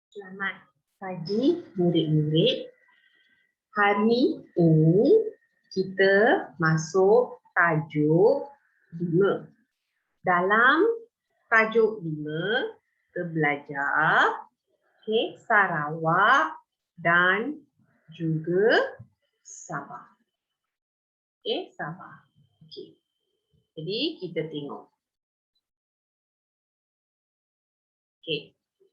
Selamat pagi murid-murid. Hari ini kita masuk tajuk 5. Dalam tajuk 5, kita belajar Sarawak dan juga Sabah. Sabah. Jadi kita tengok.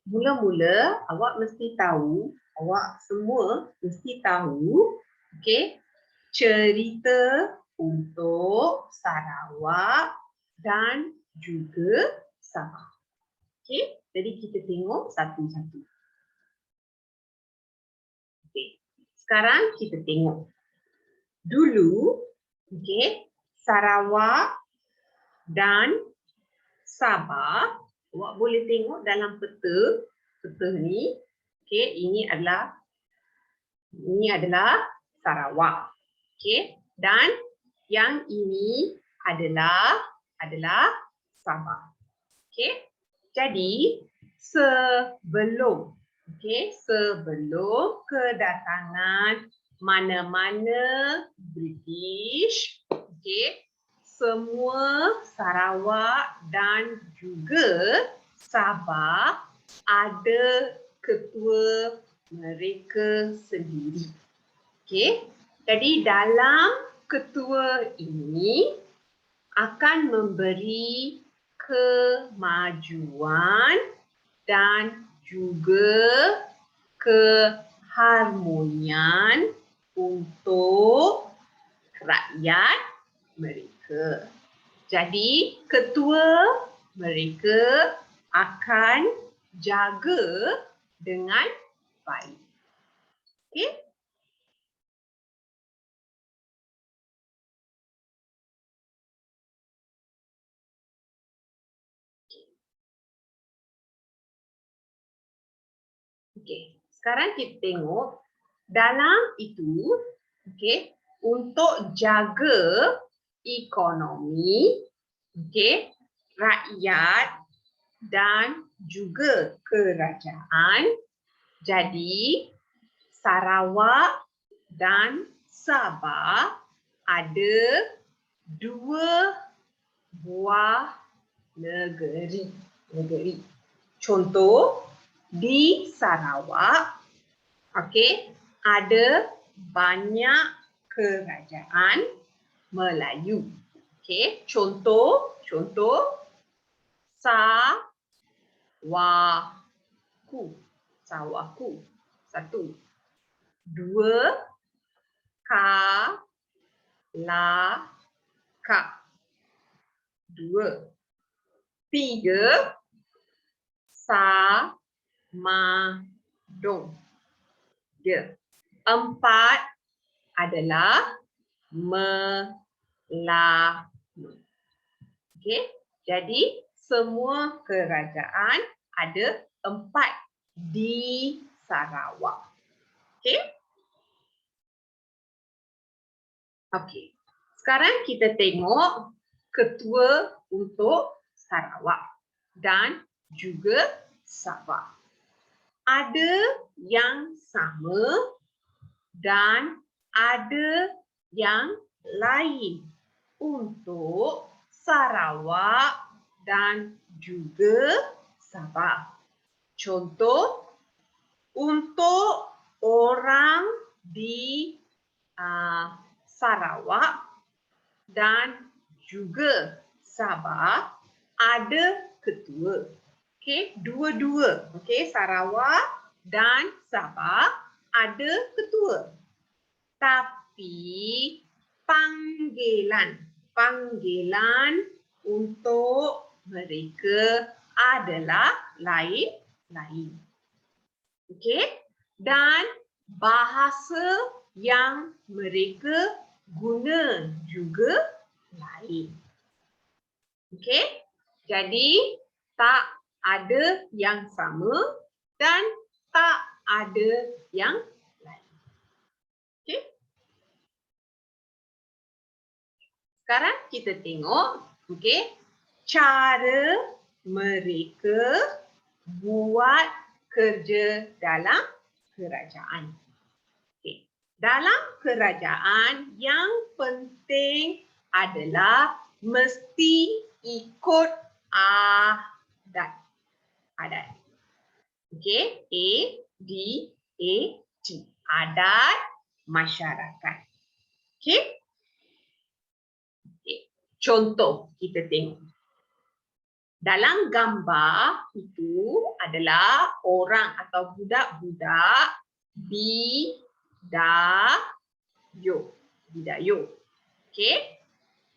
Mula-mula awak mesti tahu, awak semua mesti tahu, cerita untuk Sarawak dan juga Sabah. Jadi kita tengok satu-satu. Sekarang kita tengok. Dulu, Sarawak dan Sabah, awak boleh tengok dalam peta ni, ini adalah Sarawak. Dan yang ini adalah Sabah. Jadi sebelum kedatangan mana-mana British, semua Sarawak dan juga Sabah ada ketua mereka sendiri. Jadi dalam ketua ini akan memberi kemajuan dan juga keharmonian untuk rakyat mereka. Jadi ketua mereka akan jaga dengan baik. Sekarang kita tengok dalam itu, untuk jaga ekonomi, rakyat dan juga kerajaan. Jadi Sarawak dan Sabah ada 2 buah negeri. Contoh, di Sarawak, ada banyak kerajaan Melayu. Contoh Sawaku. 1. 2, Kalaka. 2. 3, Samadong. 4 adalah Melayu. Jadi semua kerajaan ada 4 di Sarawak. Sekarang kita tengok ketua untuk Sarawak dan juga Sabah. Ada yang sama dan ada yang lain untuk Sarawak dan juga Sabah. Contoh, untuk orang di Sarawak dan juga Sabah ada ketua. Dua-dua, Sarawak dan Sabah ada ketua. Tapi panggilan untuk mereka adalah lain. Dan bahasa yang mereka guna juga lain. Jadi tak ada yang sama dan tak ada yang lain. Sekarang kita tengok cara mereka buat kerja dalam kerajaan. Okay. Dalam kerajaan yang penting adalah mesti ikut adat. Adat. Okey, A-D-A-T. Adat masyarakat. Okey. Okay. Contoh kita tengok. Dalam gambar itu adalah orang atau budak-budak bidayo. Okey.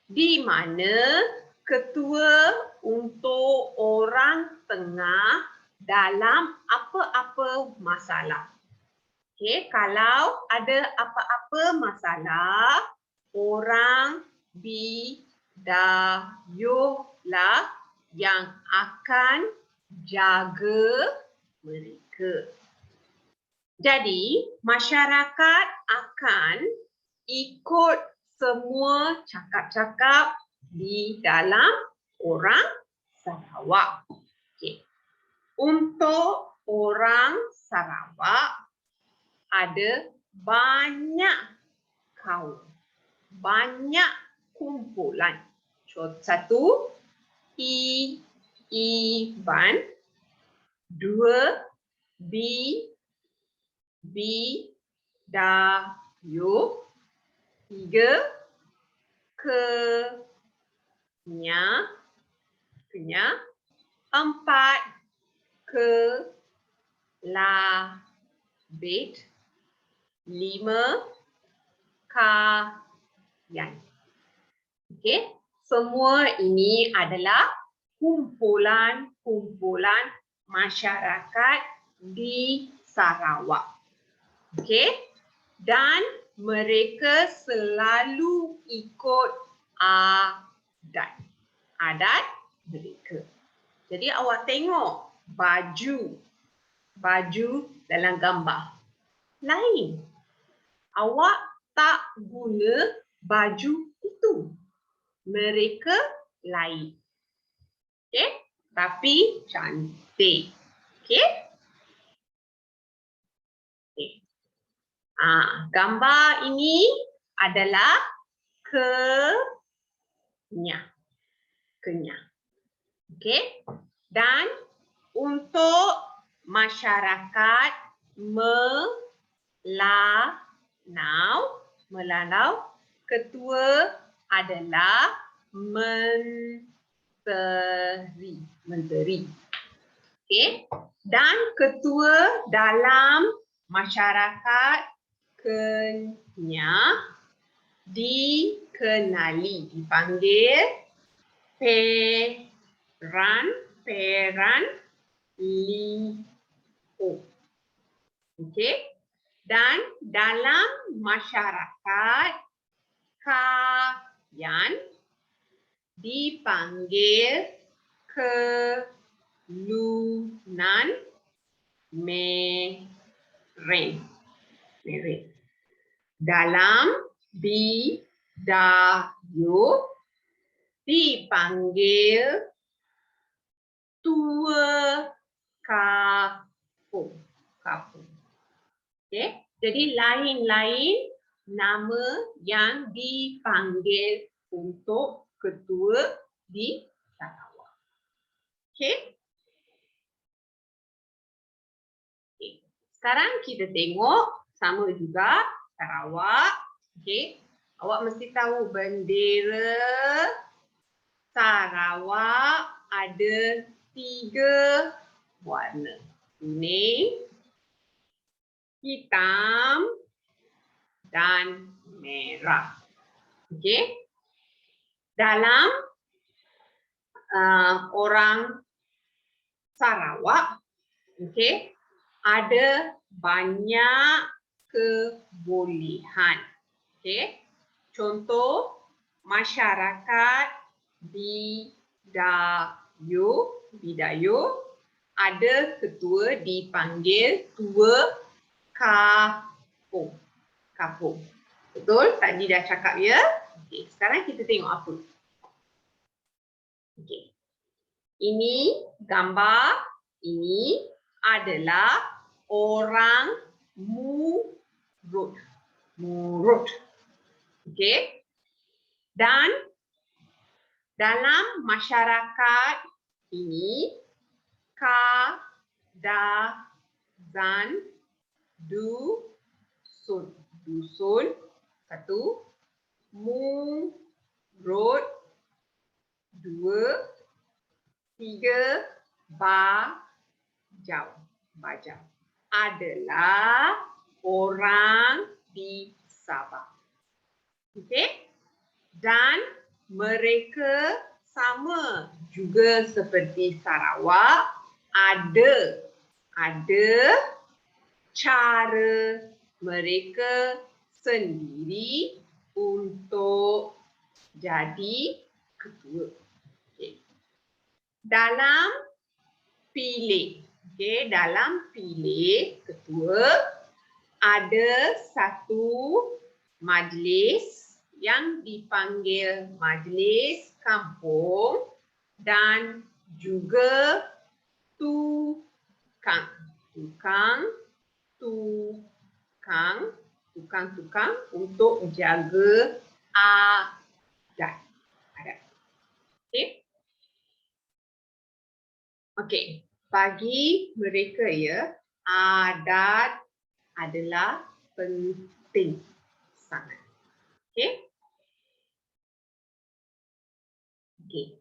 Di mana ketua untuk orang tengah dalam apa-apa masalah. Okey, kalau ada apa-apa masalah, orang bidayo lah yang akan jaga mereka. Jadi, masyarakat akan ikut semua cakap-cakap di dalam orang Sarawak. Okay. Untuk orang Sarawak ada banyak kaum, banyak kumpulan. Satu, Iban. Dua, Bidayo. Tiga, Kenya. Empat, Kelabit. 5, Kayan. Okey, semua ini adalah kumpulan-kumpulan masyarakat di Sarawak. Okey, dan mereka selalu ikut adat mereka. Jadi awak tengok baju dalam gambar lain. Awak tak guna baju itu. Mereka lain. Okey, tapi cantik. Okey? Okay. Gambar ini adalah Kenya. Okey? Dan untuk masyarakat Melanau, ketua adalah menteri. Okey? Dan ketua dalam masyarakat Kenya dipanggil Peran Lio. Okey? Dan dalam masyarakat Kayan dipanggil Kelunan Meren. Dalam Bidayo dipanggil Tua Kapung. Okay. Jadi lain-lain nama yang dipanggil untuk ketua di Sarawak. Okay. Sekarang kita tengok sama juga Sarawak. Okay. Awak mesti tahu bendera Sarawak ada 3 warna. Kuning, hitam, dan merah. Okey. Dalam orang Sarawak, okey, ada banyak kebolehan. Okey. Contoh masyarakat Bidayo ada ketua dipanggil Tua Kapung. Betul? Tadi dah cakap ya. Okey, sekarang kita tengok apa. Okey. Ini gambar, ini adalah orang murut. Murut. Okey. Dan dalam masyarakat ini kadazan dusun. Dusun satu, murut dua, tiga, bajau. Bajau adalah orang di Sabah. Okey? Dan mereka sama juga seperti Sarawak ada cara mereka sendiri untuk jadi ketua. Okay. Dalam pilih ketua ada satu majlis yang dipanggil majlis kampung dan juga tukang untuk jaga adat. Okey. Okey, bagi mereka ya, adat adalah penting sangat. Okey. Okey.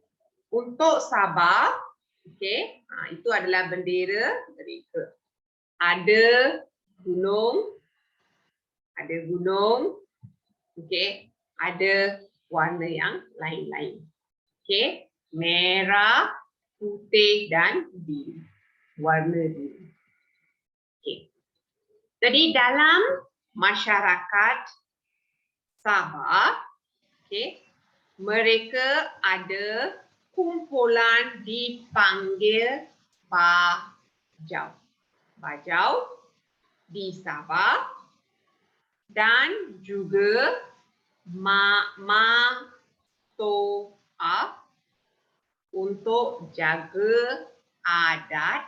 Untuk Sabah, okey, itu adalah bendera mereka. Ada gunung, okey, ada warna yang lain-lain. Okey, merah, putih dan biru. Warna biru. Okey. Jadi dalam masyarakat Sabah, okey, mereka ada kumpulan dipanggil bajau. Bajau di Sabah dan juga matoa untuk jaga adat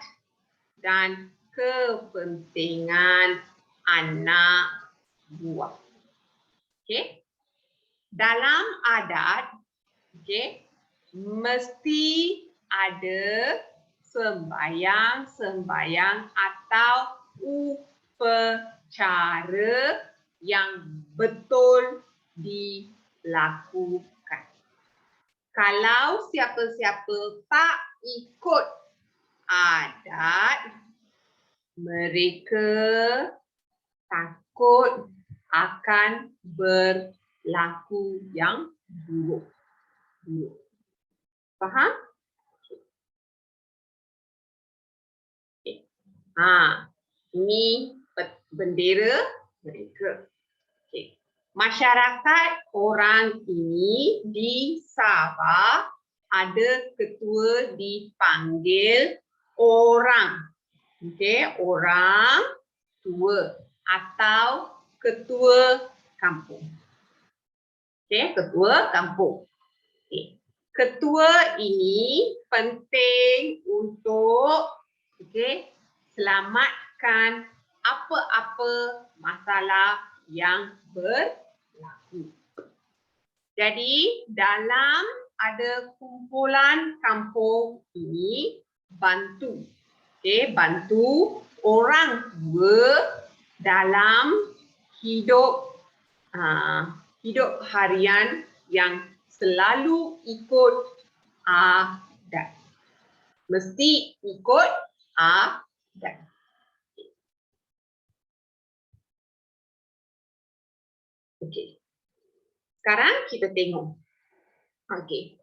dan kepentingan anak buah. Okey. Dalam adat, okey, mesti ada sembahyang atau upacara yang betul dilakukan. Kalau siapa-siapa tak ikut adat, mereka takut akan berlaku yang buruk. Faham? Okay. Ini bendera mereka. Okay. Masyarakat orang ini di Sabah ada ketua dipanggil orang. Okay, orang tua atau ketua kampung. Okay, ketua kampung. Okay. Ketua ini penting untuk selamatkan apa-apa masalah yang berlaku. Jadi dalam ada kumpulan kampung ini bantu. Bantu orang tua dalam hidup harian yang selalu ikut adat. Mesti ikut adat. Okey. Sekarang kita tengok. Okey.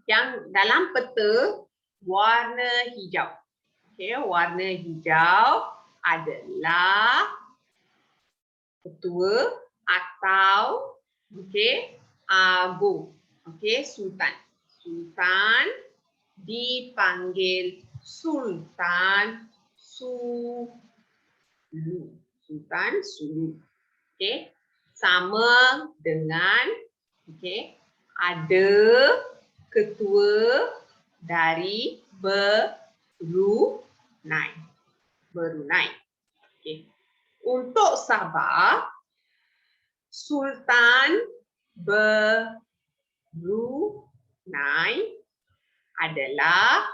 Yang dalam peta warna hijau. Okey, warna hijau adalah ketua atau agung. Okey, sultan. Sultan dipanggil Sultan Sulu. Sultan Sulu. Okey, sama dengan ada ketua dari Brunei. Brunei. Okay. Untuk Sabah, Sultan Brunei adalah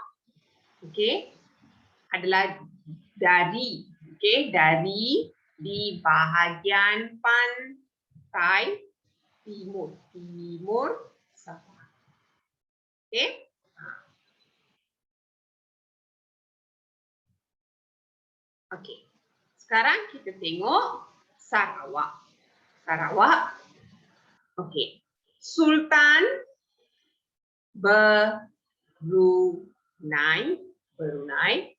dari di bahagian pantai timur Sabah. Okey. Okey. Sekarang kita tengok Sarawak. Okey. Sultan Brunei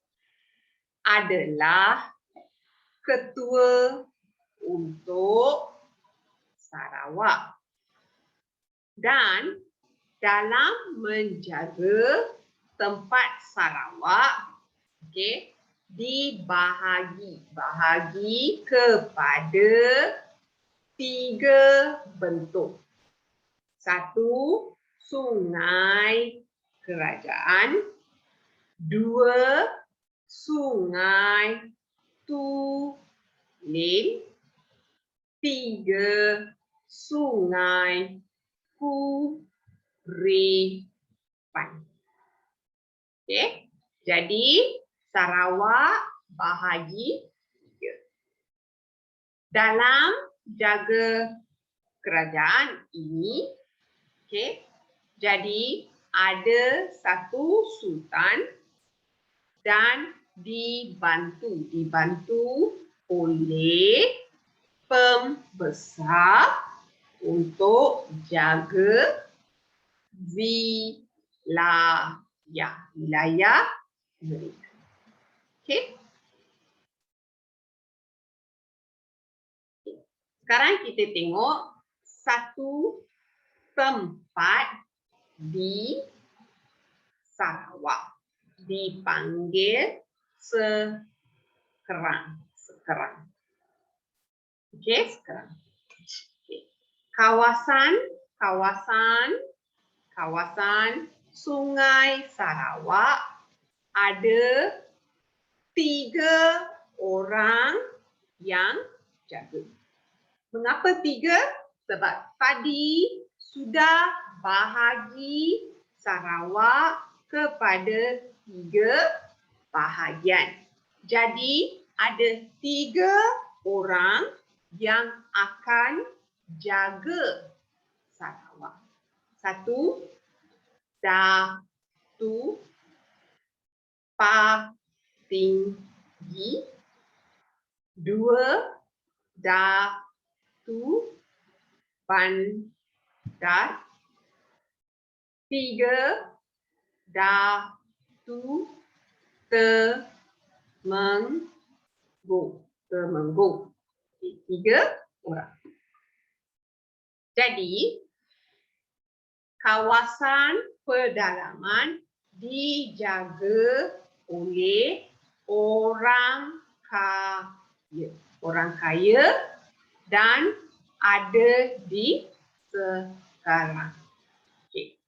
adalah ketua untuk Sarawak. Dan dalam menjaga tempat Sarawak, dibahagi kepada 3 bentuk. 1, sungai kerajaan. 2, sungai tulen. 3, sungai Kuripan. Okey. Jadi Sarawak bahagi 3. Dalam jaga kerajaan ini, jadi ada satu sultan dan dibantu oleh pembesar untuk jaga wilayah mereka. Okey. Sekarang kita tengok satu tempat di Sarawak dipanggil Sekerang. Okey, Sekerang. Kawasan Sungai Sarawak ada 3 orang yang jaga. Mengapa 3? Sebab tadi sudah bahagi Sarawak kepada 3 bahagian. Jadi ada 3 orang yang akan jaga Sarawak. 1, Datuk Patinggi. 2, Datuk Bandar. 3, Datuk Temenggung. 3 orang. Jadi kawasan pedalaman dijaga oleh orang kaya dan ada di Sekarang. Okay.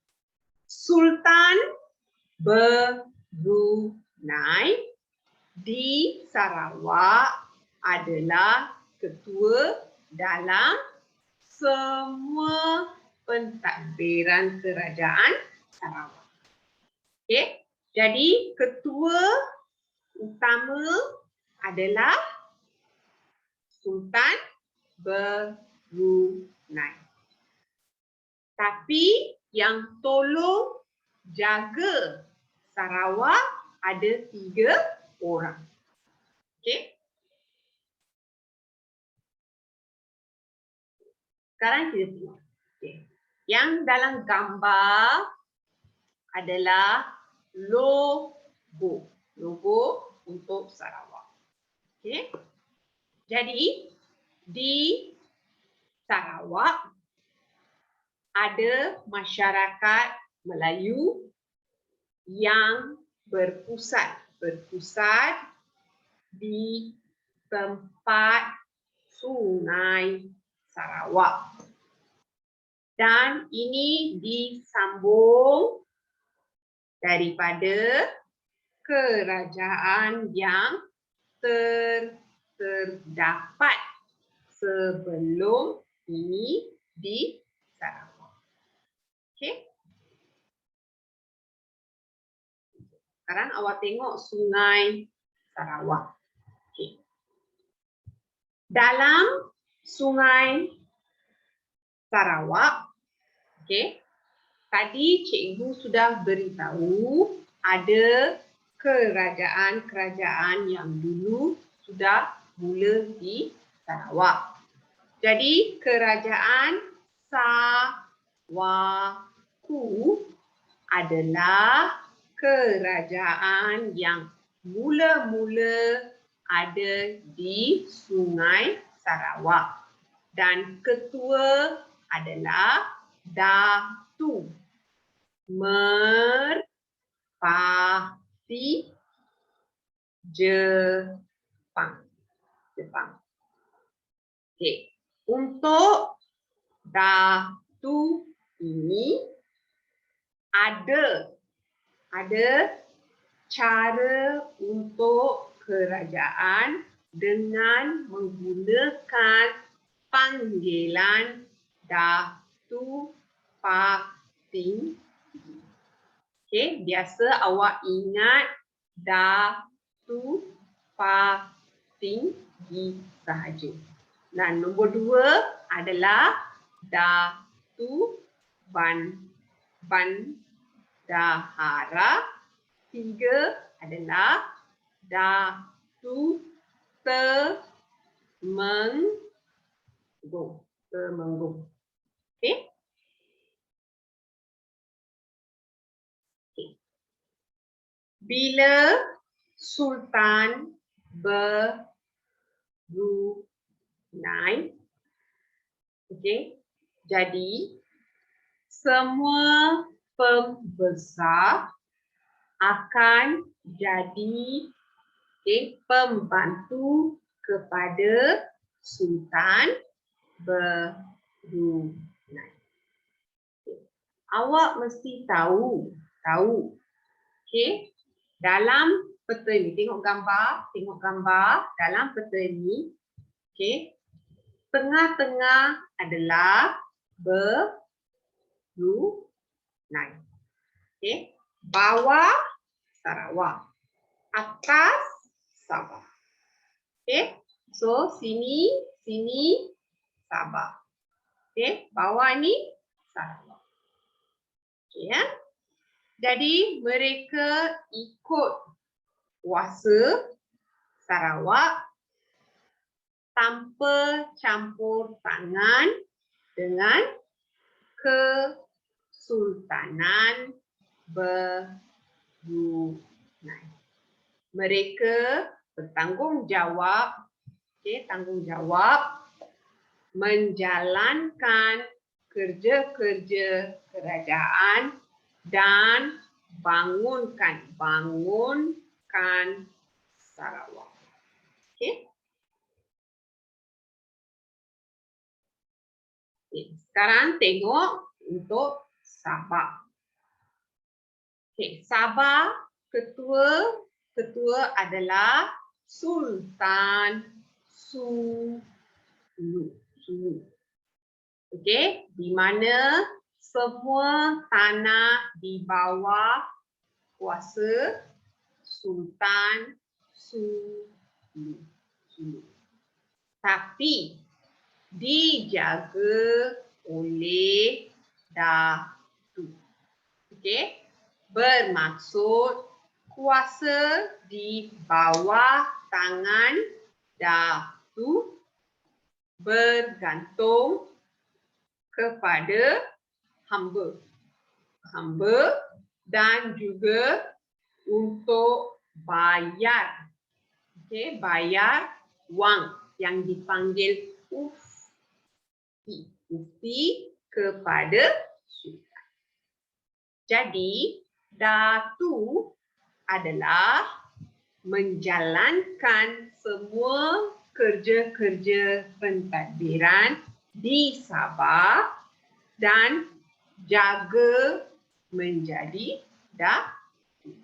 Sultan Brunei di Sarawak adalah ketua dalam semua pentadbiran kerajaan Sarawak. Okey, jadi ketua utama adalah Sultan Brunei. Tapi yang tolong jaga Sarawak ada 3 orang. Okey. Sekarang kita tengok. Okay. Yang dalam gambar adalah logo untuk Sarawak. Okay. Jadi di Sarawak ada masyarakat Melayu yang berpusat di tempat Sungai Sarawak. Dan ini disambung daripada kerajaan yang terdapat sebelum ini di Sarawak. Okey. Sekarang awak tengok Sungai Sarawak. Okay. Dalam Sungai Sarawak, okay, tadi cikgu sudah beritahu ada kerajaan-kerajaan yang dulu sudah mula di Sarawak. Jadi kerajaan Sawaku adalah kerajaan yang mula-mula ada di Sungai Sarawak dan ketua adalah Datu Merpati Jepang. Okey, untuk Datu ini ada cara untuk kerajaan dengan menggunakan panggilan Datu Patinggi. Okey, biasa awak ingat Datu Patinggi sahaja. Dan nombor 2 adalah Datu Bandahara. 3 adalah Datu Temenggung. Okey? Okay. Bila Sultan Brunei, okey, jadi semua pembesar akan jadi pembantu kepada Sultan Brunei. Awak mesti tahu. Okey, dalam peta ni tengok gambar dalam peta ni. Okey, tengah-tengah adalah Brunei. Okey, bawah Sarawak, atas Sabah. Okey, so sini Sabah. Okey, bawah ni Sarawak. Okey ya. Jadi mereka ikut kuasa Sarawak tanpa campur tangan dengan Kesultanan Brunei. Mereka bertanggungjawab, tanggungjawab menjalankan kerja-kerja kerajaan dan bangunkan Sarawak. Okey. Sekarang tengok untuk Sabah. Okey, Sabah ketua adalah Sultan Sulu. Okey, di mana semua tanah di bawah kuasa Sultan Sulu. Tapi dijaga oleh Datu. Okey, bermaksud kuasa di bawah tangan Datu bergantung kepada hamba dan juga untuk bayar, bayar wang yang dipanggil ufti kepada Sultan. Jadi Datu adalah menjalankan semua kerja-kerja pentadbiran di Sabah dan jaga menjadi Datu.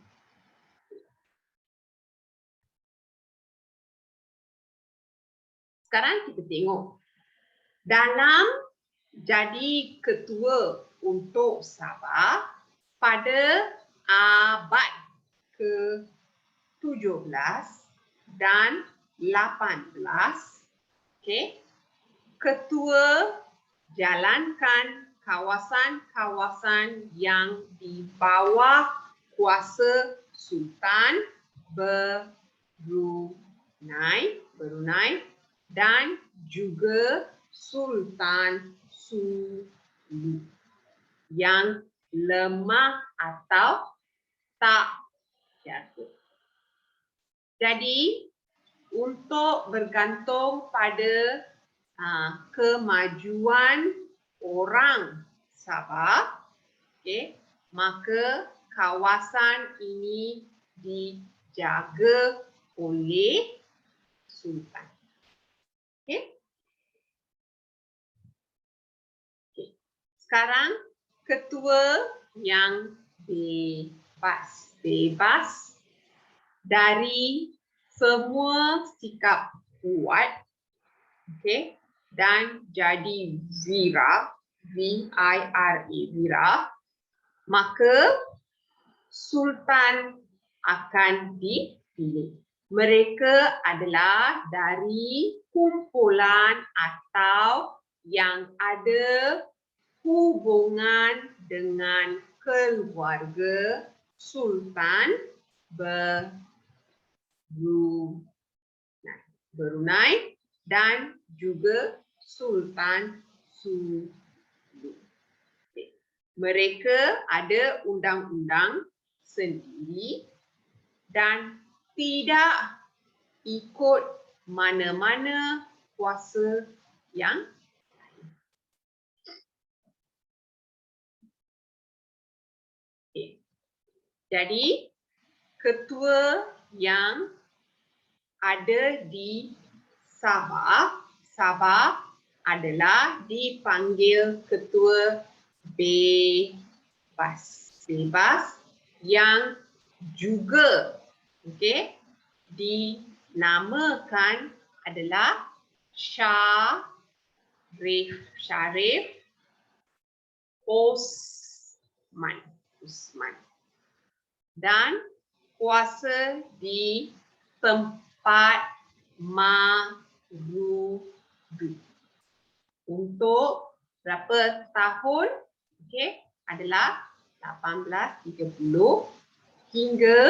Sekarang kita tengok. Dalam jadi ketua untuk Sabah pada abad ke-17 dan 18, okey, ketua jalankan kawasan-kawasan yang di bawah kuasa Sultan Brunei dan juga Sultan Sulu yang lemah atau tak jatuh. Jadi untuk bergantung pada kemajuan orang Sabah, okay, maka kawasan ini dijaga oleh Sultan. Okay. Okay. Sekarang ketua yang bebas. Bebas dari semua sikap kuat, okay, dan jadi wira, V-I-R-A, wira, maka Sultan akan dipilih. Mereka adalah dari kumpulan atau yang ada hubungan dengan keluarga Sultan Brunei dan juga Sultan Sulu. Mereka ada undang-undang sendiri dan tidak ikut mana-mana kuasa yang lain. Okay. Jadi ketua yang ada di Sabah adalah dipanggil ketua bebas. Bebas yang juga, okay, dinamakan adalah Syarif Osman. Dan kuasa di tempat Marudu. Untuk berapa tahun? Okay, adalah 1830 hingga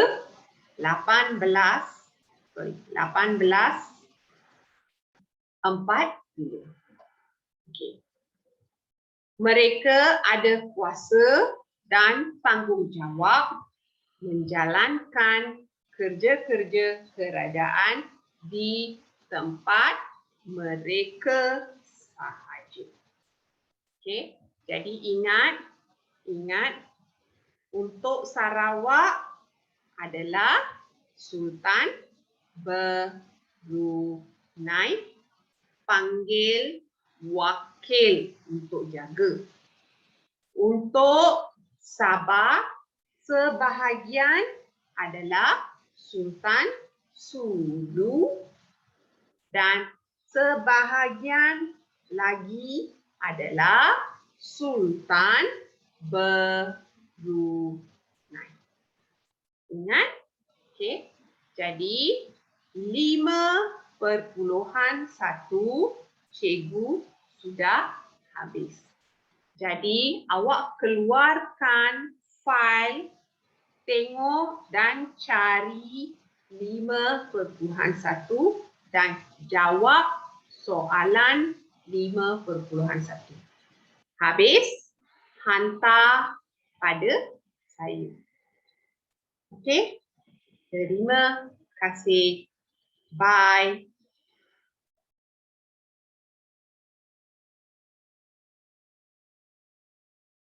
1840. Okay. Mereka ada kuasa dan tanggungjawab menjalankan kerja-kerja kerajaan di tempat mereka sahaja. Okay. Jadi ingat untuk Sarawak adalah Sultan Brunei panggil wakil untuk jaga. Untuk Sabah sebahagian adalah Sultan Sulu dan sebahagian lagi adalah Sultan Brunei. Ingat? Okey. Jadi 5.1 cikgu sudah habis. Jadi awak keluarkan fail, tengok dan cari 5.1 dan jawab soalan 5.1. Habis, hantar pada saya. Okey? Terima kasih. Bye.